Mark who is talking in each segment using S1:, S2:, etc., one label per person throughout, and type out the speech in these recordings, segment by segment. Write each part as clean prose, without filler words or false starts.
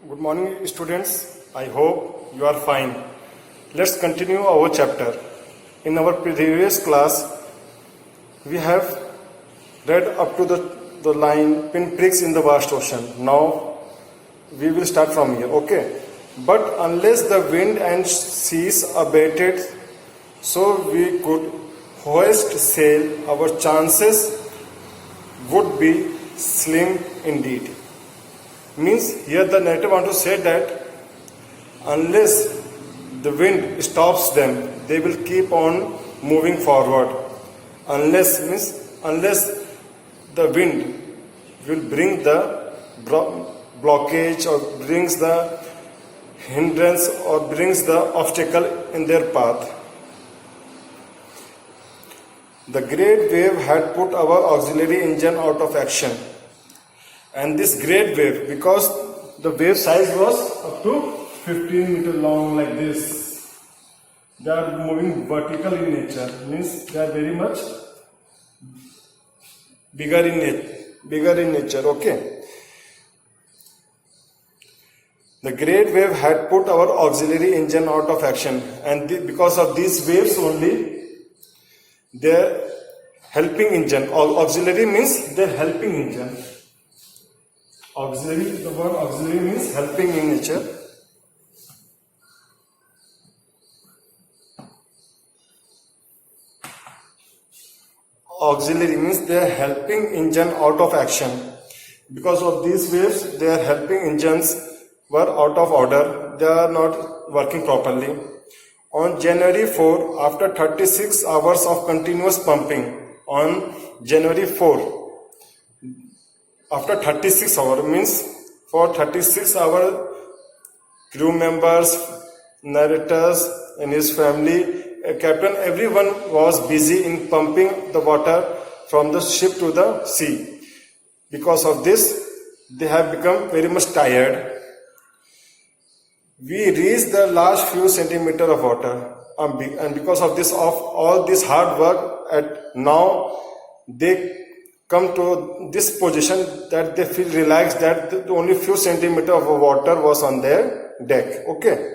S1: Good morning, students. I hope you are fine. Let's continue our chapter. In our previous class, we have read up to the line pinpricks in the vast ocean. Now, we will start from here, okay? But unless the wind and seas abated, so we could hoist sail, our chances would be slim indeed. Means here the narrator want to say that unless the wind stops them, they will keep on moving forward. Unless the wind will bring the blockage or brings the hindrance or brings the obstacle in their path. The great wave had put our auxiliary engine out of action. And this great wave, because the wave size was up to 15 meter long like this, they are moving vertical in nature, means they are very much bigger in nature, okay. The great wave had put our auxiliary engine out of action, and because of these waves only, their helping engine, auxiliary means their helping engine. Auxiliary, the word auxiliary means helping in nature. Auxiliary means they are helping engine out of action. Because of these waves, their helping engines were out of order. They are not working properly. On January 4, after 36 hours of continuous pumping, on January 4, after 36 hours, means for 36 hours, crew members, narrators and his family, captain, everyone was busy in pumping the water from the ship to the sea. Because of this, they have become very much tired. We reached the last few centimeters of water, and because of this, of all this hard work, now they come to this position that they feel relaxed that only few centimeters of water was on their deck, okay.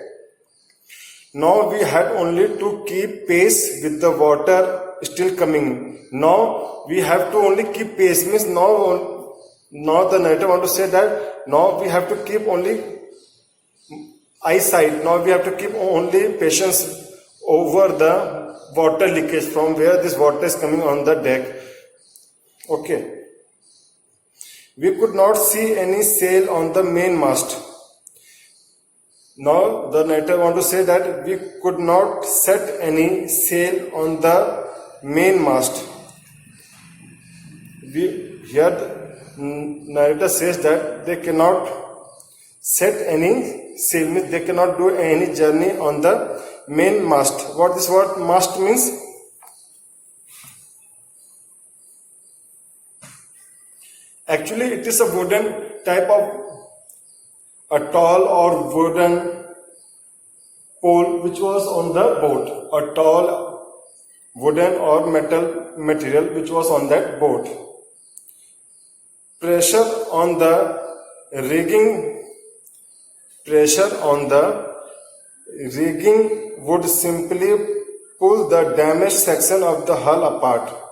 S1: Now we had only to keep pace with the water still coming. Now we have to only keep pace, means now the narrator want to say that now we have to keep only eyesight, now we have to keep only patience over the water leakage from where this water is coming on the deck. Okay. We could not see any sail on the main mast. Now the narrator want to say that we could not set any sail on the main mast. Here the narrator says that they cannot set any sail, means they cannot do any journey on the main mast. What this word mast means? Actually, it is a wooden type of a tall or wooden pole which was on the boat. A tall wooden or metal material which was on that boat. Pressure on the rigging would simply pull the damaged section of the hull apart.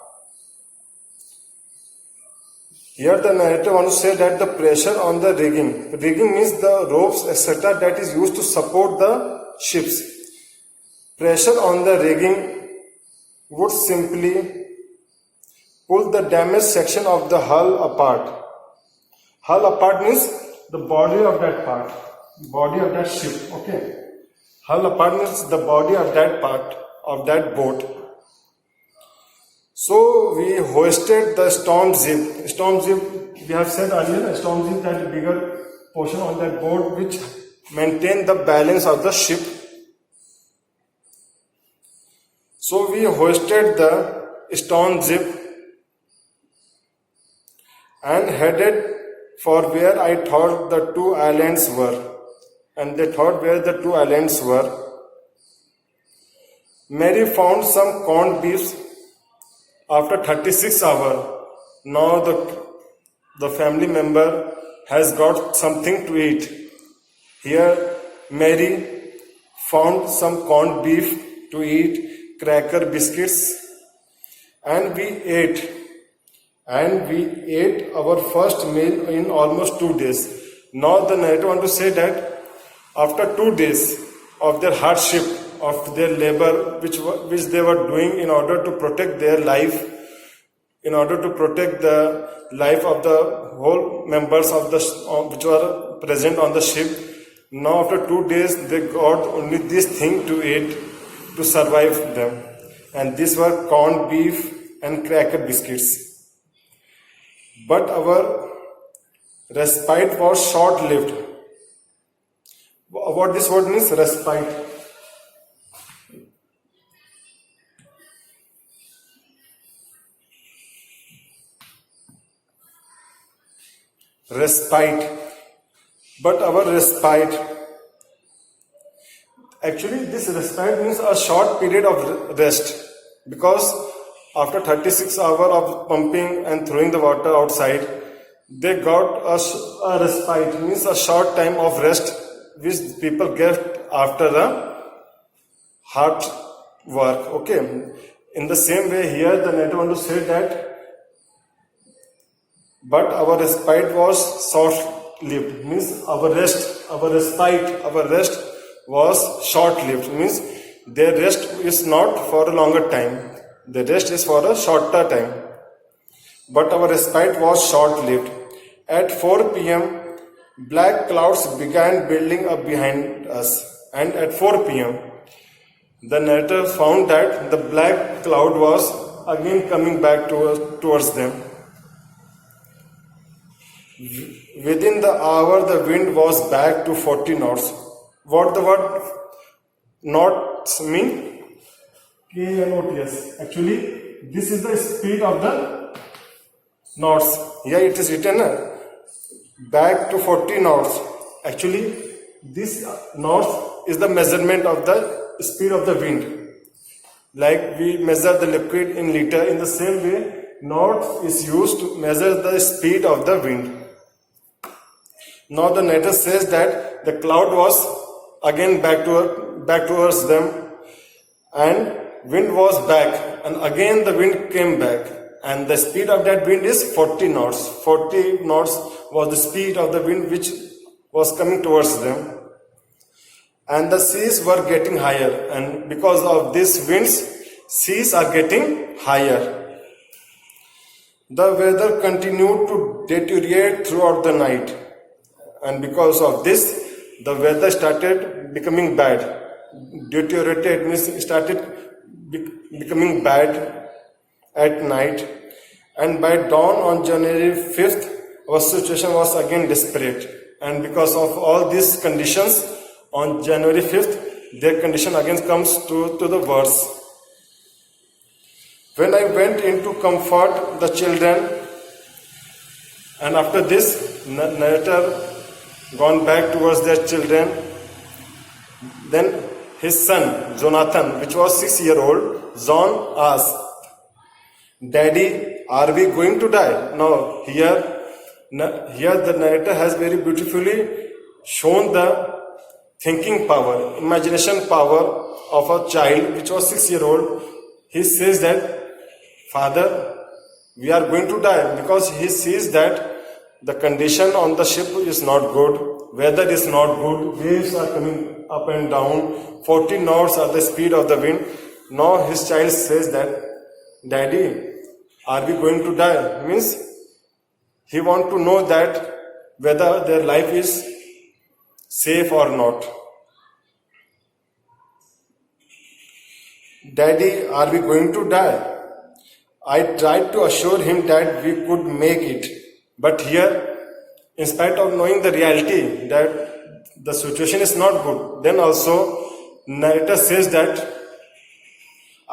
S1: Here the narrator wants to say that the pressure on the rigging means the ropes etc. that is used to support the ships. Pressure on the rigging would simply pull the damaged section of the hull apart. Hull apart means the body of that part, body of that ship, okay. Hull apart means the body of that part of that boat. So we hoisted the storm zip. Storm zip, we have said earlier, storm zip, that bigger portion on that boat which maintain the balance of the ship. So we hoisted the storm zip and headed for where I thought the two islands were. And they thought where the two islands were. Mary found some corned beef after 36 hours. Now the family member has got something to eat. Here, Mary found some corned beef to eat, cracker biscuits, and we ate. And we ate our first meal in almost 2 days. Now the narrator want to say that after 2 days of their hardship, of their labor, which they were doing in order to protect their life, in order to protect the life of the whole members of the which were present on the ship. Now after 2 days they got only this thing to eat to survive them, and these were corned beef and cracker biscuits. But our respite was short-lived. What this word means, respite. Respite. But our respite, actually this respite means a short period of rest, because after 36 hours of pumping and throwing the water outside, they got a respite, means a short time of rest which people get after the hard work. Okay. In the same way here the narrator want to say that but our respite was short-lived, means our rest was short-lived, means their rest is not for a longer time. The rest is for a shorter time. But our respite was short-lived. At 4 p.m., black clouds began building up behind us. And at 4 p.m., the narrator found that the black cloud was again coming back towards them. Within the hour, the wind was back to 40 knots. What the word knots mean? KNOTS. Actually, this is the speed of the knots. Here it is written back to 40 knots. Actually, this knots is the measurement of the speed of the wind. Like we measure the liquid in liter, in the same way, knots is used to measure the speed of the wind. Now the narrator says that the cloud was again back towards them, and wind was back, and again the wind came back, and the speed of that wind is 40 knots. 40 knots was the speed of the wind which was coming towards them, and the seas were getting higher, and because of these winds, seas are getting higher. The weather continued to deteriorate throughout the night, and because of this, the weather started becoming bad. Deteriorated means started becoming bad at night, and by dawn on January 5th, our situation was again desperate. And because of all these conditions, on January 5th, their condition again comes to the worst. When I went in to comfort the children, and after this, narrator gone back towards their children, then his son, Jonathan, which was 6-year-old, John asked, "Daddy, are we going to die?" Now, here the narrator has very beautifully shown the thinking power, imagination power of a child, which was 6-year-old. He says that, "Father, we are going to die," because he sees that the condition on the ship is not good, weather is not good, waves are coming up and down, 40 knots are the speed of the wind. Now his child says that, "Daddy, are we going to die?" Means he wants to know that whether their life is safe or not. "Daddy, are we going to die?" I tried to assure him that we could make it. But here, in spite of knowing the reality that the situation is not good, then also narrator says that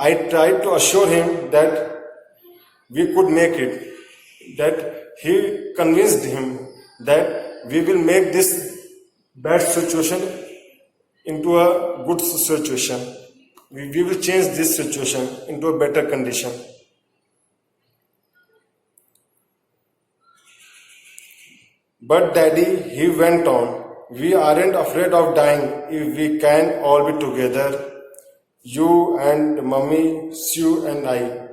S1: I tried to assure him that we could make it, that he convinced him that we will make this bad situation into a good situation. We will change this situation into a better condition. But Daddy, he went on, we aren't afraid of dying if we can all be together. You and Mummy, Sue and I.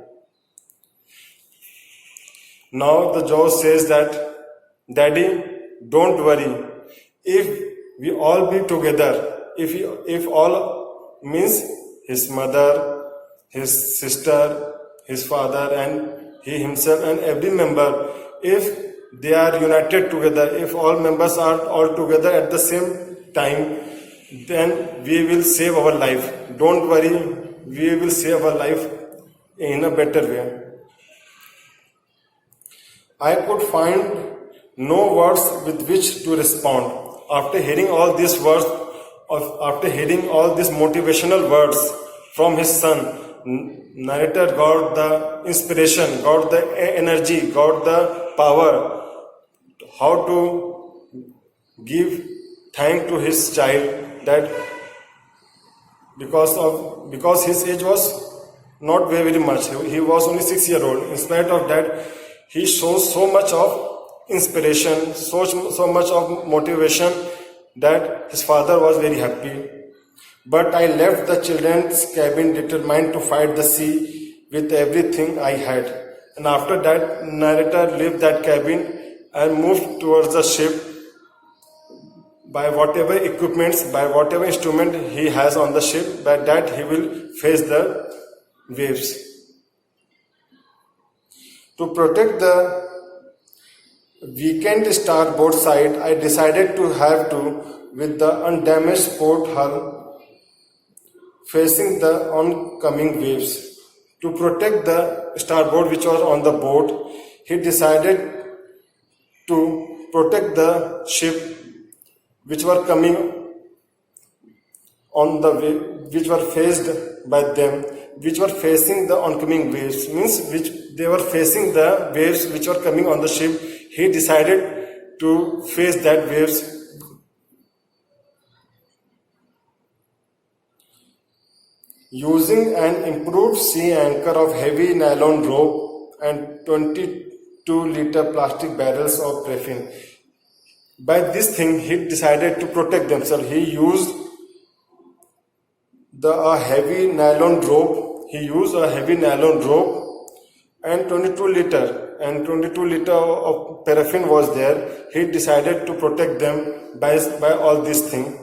S1: Now the Joe says that, Daddy, don't worry. If we all be together, if all means his mother, his sister, his father, and he himself, and every member, if they are united together, if all members are all together at the same time, then we will save our life. Don't worry, we will save our life in a better way. I could find no words with which to respond. After hearing all these words, after hearing all these motivational words from his son, narrator got the inspiration, got the energy, got the power how to give thank to his child, that because his age was not very much, he was only 6 years old. In spite of that, he shows so much of inspiration, so much of motivation, that his father was very happy. But I left the children's cabin determined to fight the sea with everything I had. And after that, narrator left that cabin and moved towards the ship by whatever equipments, by whatever instrument he has on the ship, by that he will face the waves. To protect the weakened starboard side, I decided to have with the undamaged port hull facing the oncoming waves. To protect the starboard which was on the boat, he decided to protect the ship which were coming on the way, which were faced by them, which were facing the oncoming waves, means which they were facing the waves which were coming on the ship. He decided to face that waves. Using an improved sea anchor of heavy nylon rope and 22-liter plastic barrels of paraffin. By this thing, he decided to protect themselves. He used a heavy nylon rope. He used a heavy nylon rope and 22 liter of paraffin was there. He decided to protect them by all these things.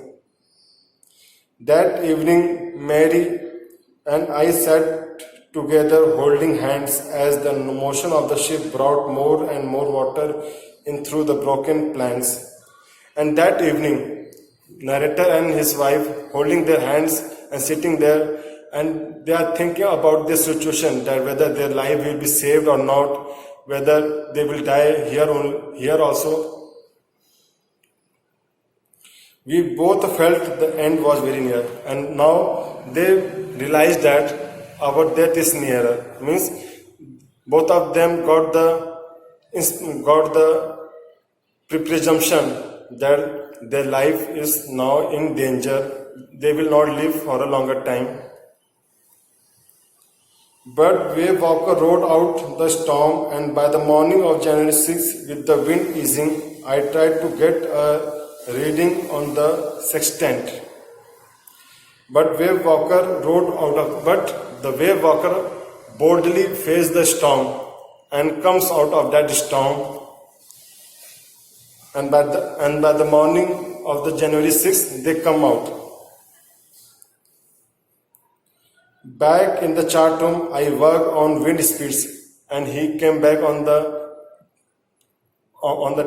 S1: That evening, Mary and I sat together holding hands as the motion of the ship brought more and more water in through the broken planks. And that evening, narrator and his wife holding their hands and sitting there, and they are thinking about this situation, that whether their life will be saved or not, whether they will die here also. We both felt the end was very near, and now they realized that our death is nearer. Means both of them got the presumption that their life is now in danger. They will not live for a longer time. But Wave Walker rode out the storm, and by the morning of January 6th, with the wind easing, I tried to get a reading on the sextant. But the Wave Walker boldly faced the storm and comes out of that storm. And by the morning of the January 6th, they come out. Back in the chart room, I worked on wind speeds, and he came back on the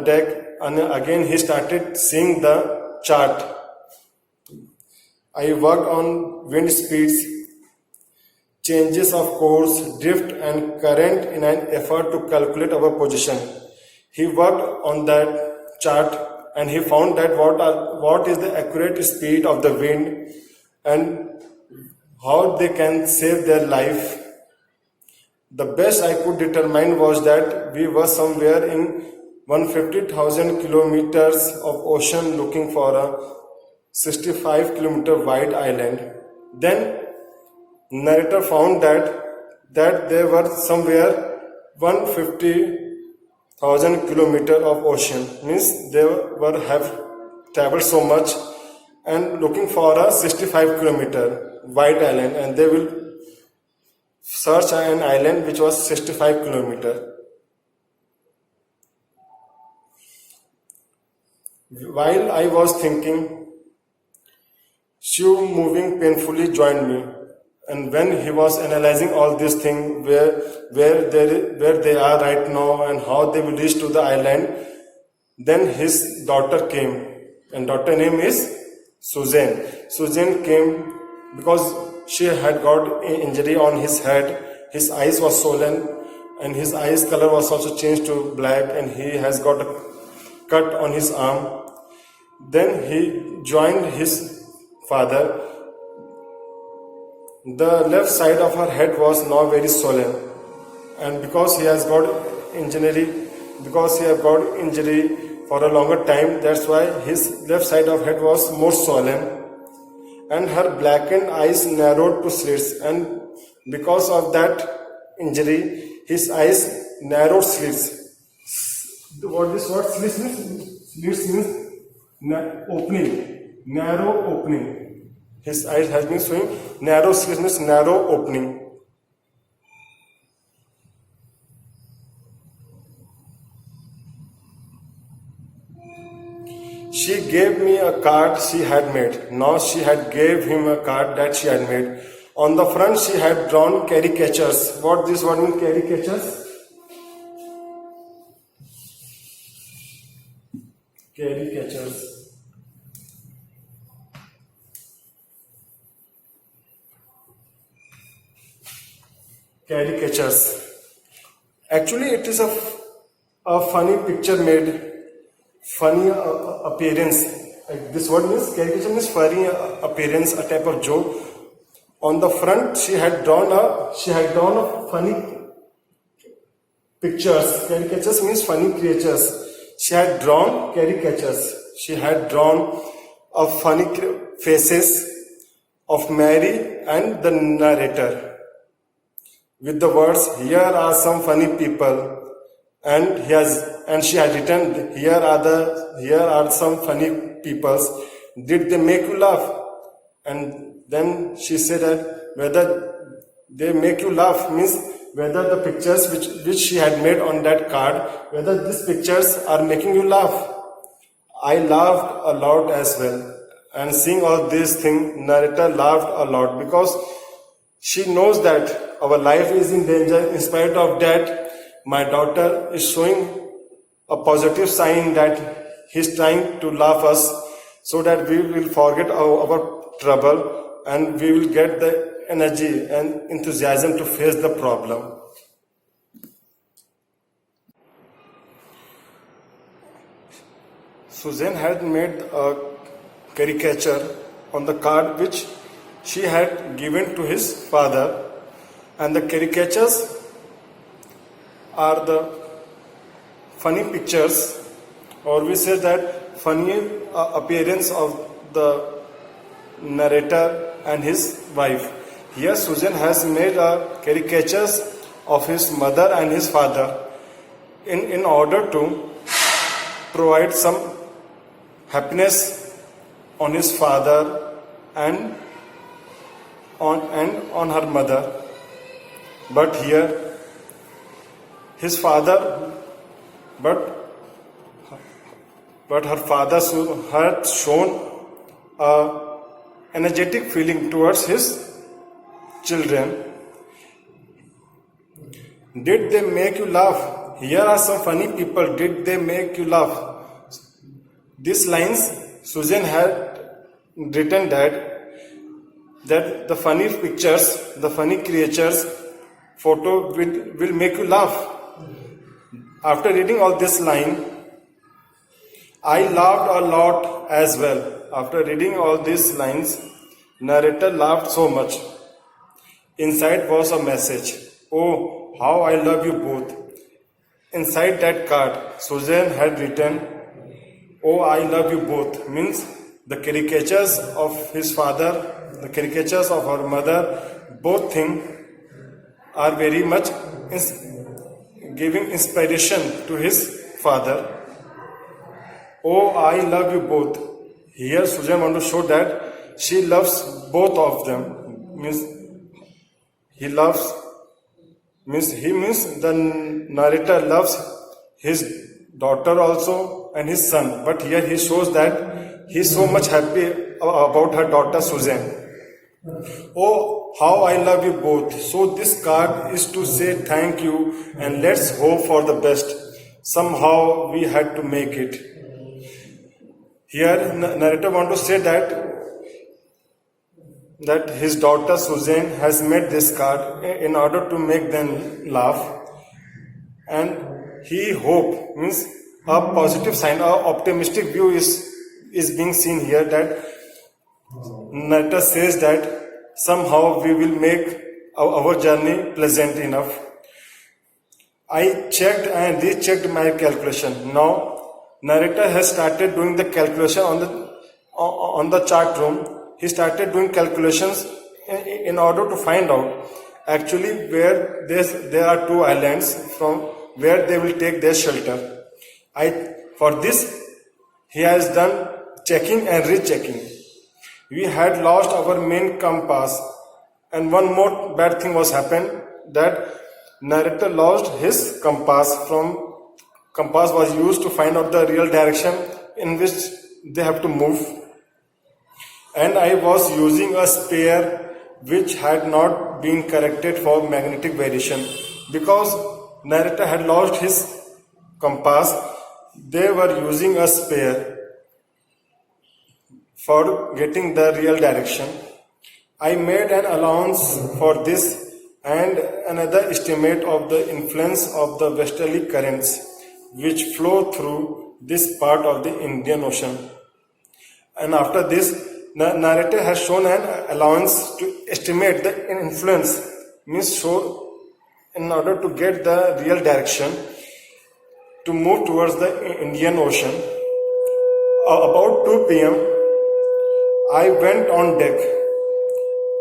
S1: deck, and again he started seeing the chart. I worked on wind speeds, changes of course, drift and current in an effort to calculate our position. He worked on that chart and he found that what is the accurate speed of the wind and how they can save their life. The best I could determine was that we were somewhere in 150,000 kilometers of ocean looking for a 65 kilometer wide island. Then narrator found that there were somewhere 150,000 kilometer of ocean, means they were have travel so much and looking for a 65-kilometer wide island, and they will search an island which was 65 kilometer. While I was thinking, Shiv moving painfully joined me, and when he was analyzing all these things, where they are right now and how they will reach to the island, then his daughter came, and daughter name is Susan. Susan came because she had got an injury on his head. His eyes was swollen, and his eyes color was also changed to black, and he has got a cut on his arm. Then he joined his father. The left side of her head was now very swollen, and because he has got injury for a longer time, that's why his left side of head was more swollen, and her blackened eyes narrowed to slits, and because of that injury, his eyes narrowed slits. What this word slits means? Slits means opening, narrow opening. His eyes has been showing narrow slits means narrow opening. She gave me a card she had made. Now she had gave him a card that she had made. On the front she had drawn caricatures. What this word means, caricatures? Caricatures. Caricatures. Actually, it is a funny picture made, funny appearance. This word means caricature means funny appearance, a type of joke. On the front, she had drawn a funny pictures. Caricatures means funny creatures. She had drawn caricatures. She had drawn a funny faces of Mary and the narrator, with the words, "Here are some funny people," and she had written, "Here are some funny peoples. Did they make you laugh?" And then she said that whether they make you laugh means whether the pictures which she had made on that card, whether these pictures are making you laugh. I laughed a lot as well. And seeing all these things, narrator laughed a lot because she knows that our life is in danger. In spite of that, my daughter is showing a positive sign that he's trying to laugh us so that we will forget our trouble and we will get the energy and enthusiasm to face the problem. Susan had made a caricature on the card which she had given to his father, and the caricatures are the funny pictures, or we say that funny appearance of the narrator and his wife. Here Susan has made caricatures of his mother and his father in order to provide some happiness on his father and on her mother. But here his father, but her father had shown a energetic feeling towards his children. Did they make you laugh? Here are some funny people. Did they make you laugh? These lines Susan had written that the funny pictures, the funny creatures photo will make you laugh. After reading all this line, I laughed a lot as well. After reading all these lines, narrator laughed so much. Inside was a message. Oh, how I love you both. Inside that card, Susan had written, "Oh, I love you both," means the caricatures of his father, the caricatures of her mother, both things are very much giving inspiration to his father. "Oh, I love you both." Here Suzanne want to show that she loves both of them. Means he loves means the narrator loves his daughter also and his son. But here he shows that he is so much happy about her daughter Suzanne. Oh, how I love you both. So this card is to say thank you and let's hope for the best. Somehow we had to make it. Here narrator want to say that his daughter Suzanne has made this card in order to make them laugh, and he hope means a positive sign, a optimistic view is being seen here, that narrator says that somehow we will make our journey pleasant enough. I checked and rechecked my calculation. Now narrator has started doing the calculation on the chart room. He started doing calculations in order to find out actually where there are two islands from where they will take their shelter. For this he has done checking and rechecking. We had lost our main compass, and one more bad thing was happened, that narrator lost his compass. Compass was used to find out the real direction in which they have to move, and I was using a spare which had not been corrected for magnetic variation. Because narrator had lost his compass, they were using a spare for getting the real direction. I made an allowance for this and another estimate of the influence of the westerly currents which flow through this part of the Indian Ocean. And after this, the narrator has shown an allowance to estimate the influence, means show in order to get the real direction to move towards the Indian Ocean. About 2 p.m. I went on deck.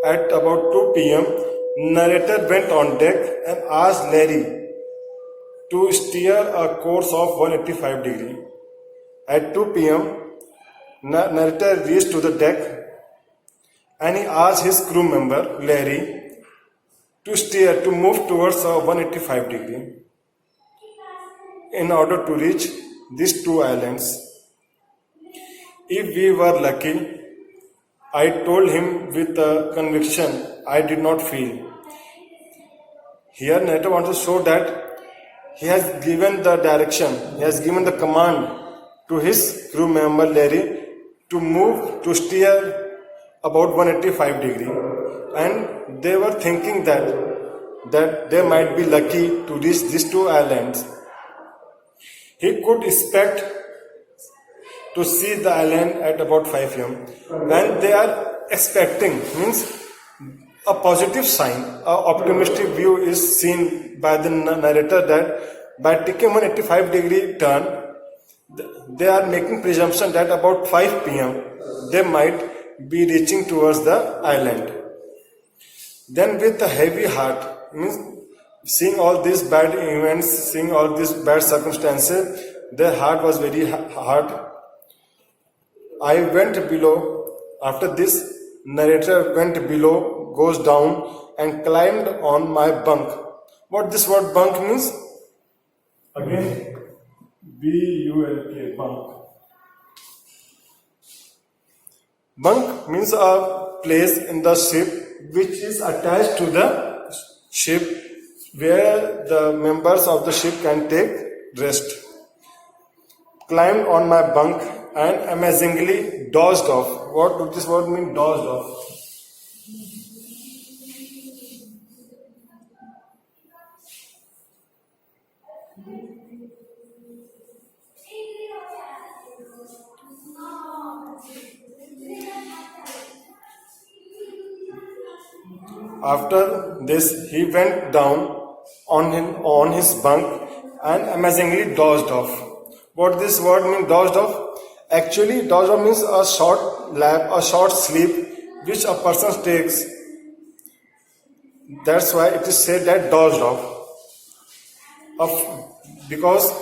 S1: At about 2 p.m., narrator went on deck and asked Larry to steer a course of 185 degree. At 2 p.m., narrator reached to the deck and he asked his crew member Larry to move towards a 185 degree in order to reach these two islands. If we were lucky, I told him with a conviction I did not feel. Here narrator wants to show that he has given the direction, he has given the command to his crew member Larry to steer about 185 degree, and they were thinking that they might be lucky to reach these two islands. He could expect to see the island at about 5 p.m. and they are expecting, means a positive sign, a optimistic view is seen by the narrator, that by taking 185 degree turn, they are making presumption that about 5 p.m. they might be reaching towards the island. Then with a heavy heart, means seeing all these bad events, seeing all these bad circumstances, their heart was very hard. I went below. After this, narrator went below, goes down and climbed on my bunk. What this word bunk means? Again, B-U-N-K, bunk. Bunk means a place in the ship which is attached to the ship where the members of the ship can take rest. Climbed on my bunk and amazingly dozed off. What does this word mean, dozed off? After this, he went down on his bunk and amazingly dozed off. What this word means, dozed off? Actually, dozed off means a short nap, a short sleep which a person takes. That's why it is said that dozed off. Because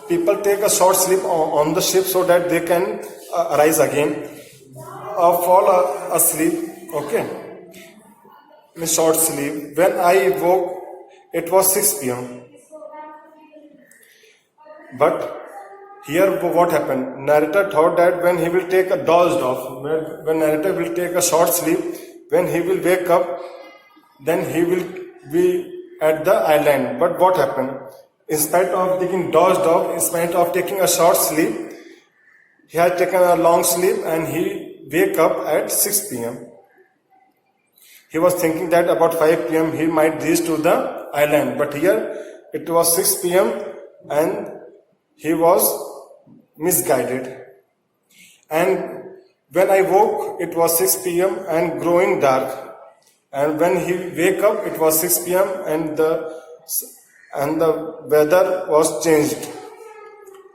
S1: people take a short sleep on the ship so that they can arise again. fall asleep, okay, in short sleep. When I woke, it was 6 p.m. But here what happened? Narrator thought that when he will take a dozed off, when narrator will take a short sleep, when he will wake up, then he will be at the island. But what happened? In spite of taking dozed off, in spite of taking a short sleep, he had taken a long sleep and he wake up at 6 p.m. He was thinking that about 5 p.m. he might reach to the island. But here it was 6 p.m. and he was misguided. And when I woke, it was 6 p.m. and growing dark. And when he wake up, it was 6 p.m. and the weather was changed.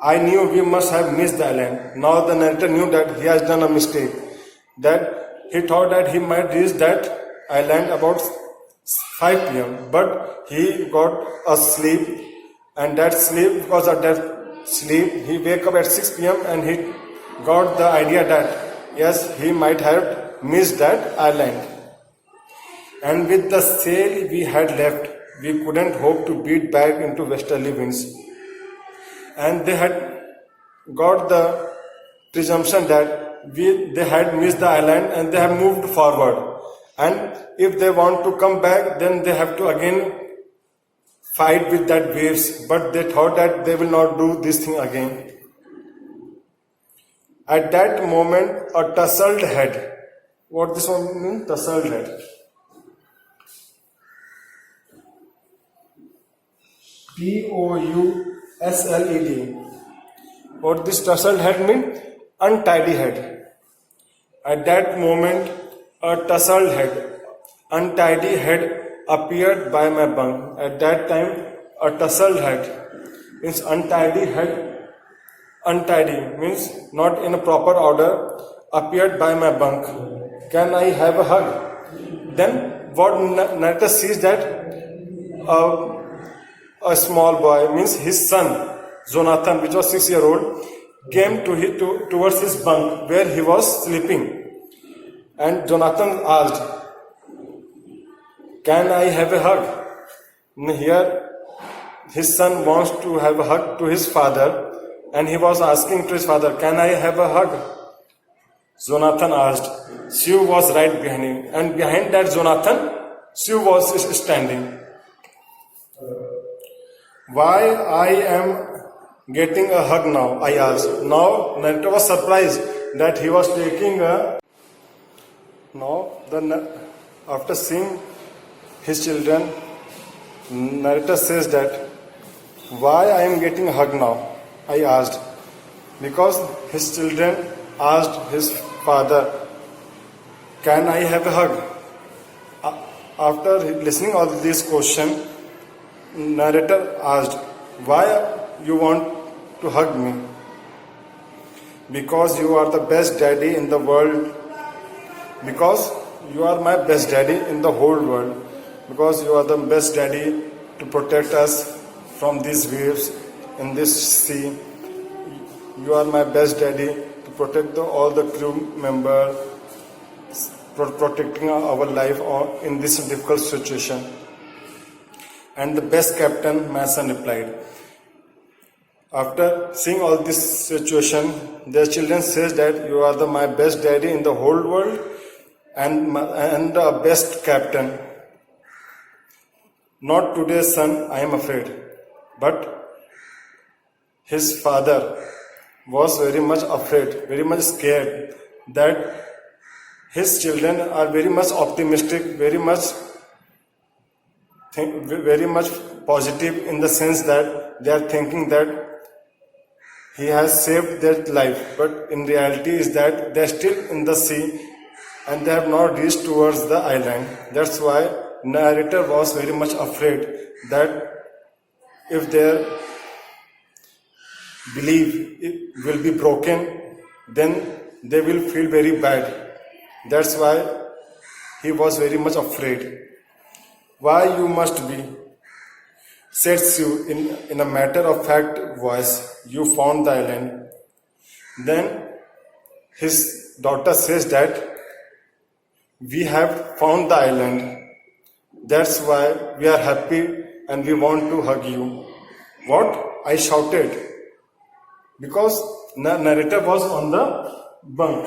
S1: I knew we must have missed the island. Now the narrator knew that he has done a mistake. That he thought that he might reach that island about 5 p.m. But he got a sleep, and that sleep, because of that sleep, he wake up at 6 p.m. and he got the idea that yes, he might have missed that island. And with the sail we had left, we couldn't hope to beat back into westerly winds. And they had got the presumption that they had missed the island and they have moved forward. And if they want to come back, then they have to again fight with that waves. But they thought that they will not do this thing again. At that moment, a tousled head. What this one means? Tousled head. Tousled. What this tousled head means? Untidy head. At that moment, a tousled head, untidy head appeared by my bunk. At that time, a tousled head means untidy head. Untidy means not in a proper order, appeared by my bunk. Can I have a hug? Then what narrator sees that a small boy, means his son, Jonathan, which was 6-year-old, came towards his bunk where he was sleeping. And Jonathan asked, can I have a hug? And here his son wants to have a hug to his father, and he was asking to his father, can I have a hug? Jonathan asked. Sue was right behind him, and behind that Jonathan, Sue was standing. Why I am getting a hug now? I asked. Now narrator was surprised that he was taking a. Now after seeing his children, narrator says that why I am getting a hug now? I asked. Because his children asked his father, can I have a hug? After listening all these questions, narrator asked, why you want to hug me? Because you are the best daddy in the world. Because you are my best daddy in the whole world. Because you are the best daddy to protect us from these waves in this sea. You are my best daddy to protect all the crew members, protecting our life in this difficult situation. And the best captain, my son replied. After seeing all this situation, their children says that you are my best daddy in the whole world and the best captain. Not today, son, I am afraid. But his father was very much afraid, very much scared that his children are very much optimistic, very much positive in the sense that they are thinking that he has saved their life. But in reality is that they are still in the sea and they have not reached towards the island. That's why narrator was very much afraid that if their belief will be broken, then they will feel very bad. That's why he was very much afraid. Why you must be, said Sue in a matter-of-fact voice. You found the island. Then his daughter says that we have found the island. That's why we are happy and we want to hug you. What? I shouted because narrator was on the bunk.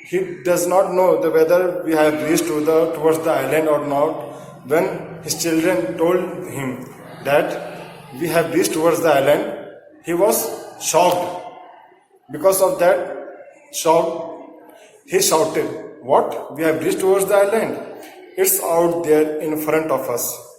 S1: He does not know whether we have reached towards the island or not. When his children told him that we have reached towards the island, he was shocked. Because of that shock, he shouted, "What? We have reached towards the island? It's out there in front of us."